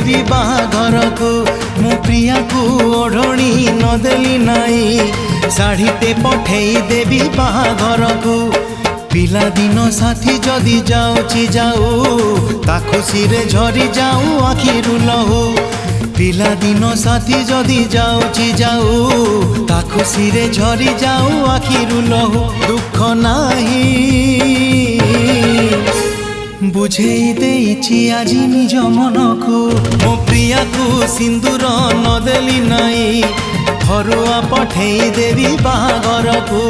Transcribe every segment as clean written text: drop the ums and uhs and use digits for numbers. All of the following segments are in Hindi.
देवी बाहाघर को मो प्रिया को ओढ़णी नदेली नाई शाढ़ीटे पठेई देवी बाहाघर को पिला दिन साथी जदि जाऊची जाऊ ता खुशी रे झरी जाऊ आखिरु लहू पिला दिन साथी जदि जाऊची जाऊ ता खुशी रे झरी जाऊ आखिरु लहू दुख नाही बुझेई देइछि आजी निज मन को मो प्रिया को सिंदूर नदेली नाई घरुआ पठेई देवी बाहाघर को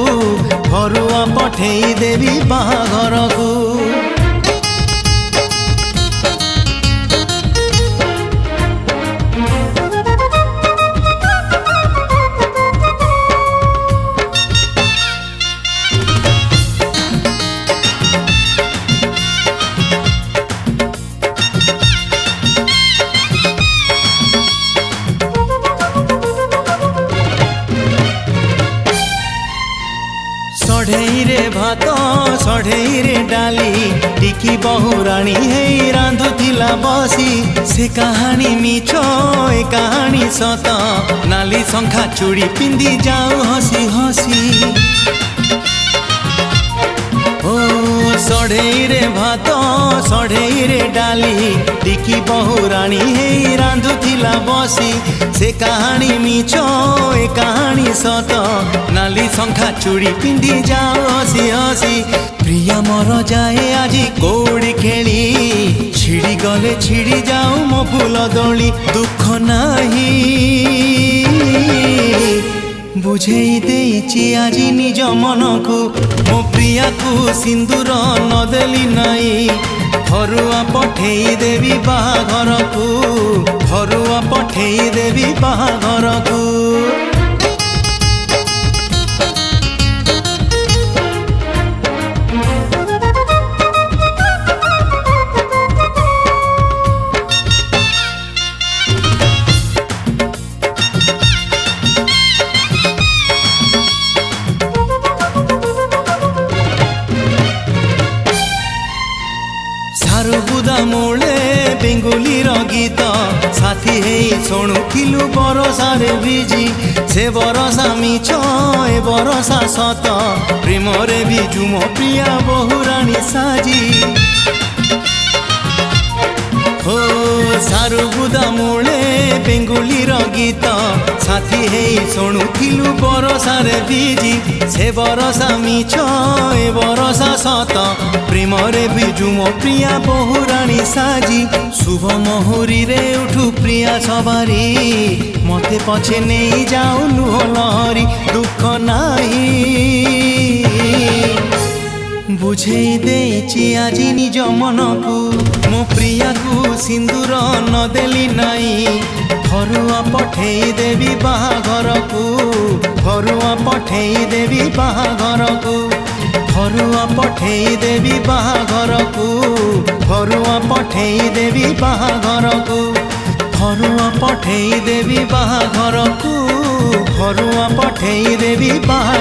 घरुआ पठेई देवी बाहाघर को सढ़ई रे भात सढ़ई रे डाली टिकी बहुराणी हे रांधुथिला बसी से कहानी मिछ ए कहानी सत नाली शंखा चूड़ी पिंदी जाऊ हसी हसी ओ सढ़ई रे भात सढ़ई रे डाली टिकी बहुराणी हे रांधुथिला बसी से कहानी मिछ ए कहानी सत नाली शंखा चूड़ी पिंदी जाओ हसी हसी प्रिया मोर जाए आजी कौड़ी खेली छिड़ी गले छिड़ी जाऊ मो फूल दोली दुख नाही बुझेई देइछि आजी निज मन को मो प्रिया को सिंदूर नदेली नाई घरुआ पठेई देवी बाहाघर को घरुआ पठेई देवी बाहाघर को सारुबुदा मूले बेंगुली गीत साथी हे शुणुलु बरसा रे बिजी से बरसा मिछ ए बरसा सत प्रेम रे बिजु मो प्रिया बहुराणी साजी हो सारुबुदा मूले बेंगुली गीत साथी हे शुणुलु बरसा रे बिजी से बरसा मिछ ए बरसा सत प्रेम रे बिजु मो प्रिया बहुराणी साजी शुभ मुहूरी रे उठू प्रिया सवारी मते पछे नहीं जाऊ लुह लहरी दुख नाही बुझेई देइछि आजी निज मन को मो प्रिया को सिंदूर नदेली नाई घरुआ पठेई देवी बाहाघर को घरुआ पठेई देवी बाहाघर को घरुआ पठेई देवी बाहाघर को घरुआ पठेई देवी बाहाघर को घरुआ पठेई देवी बाहाघर को घरुआ पठेई देवी बाहा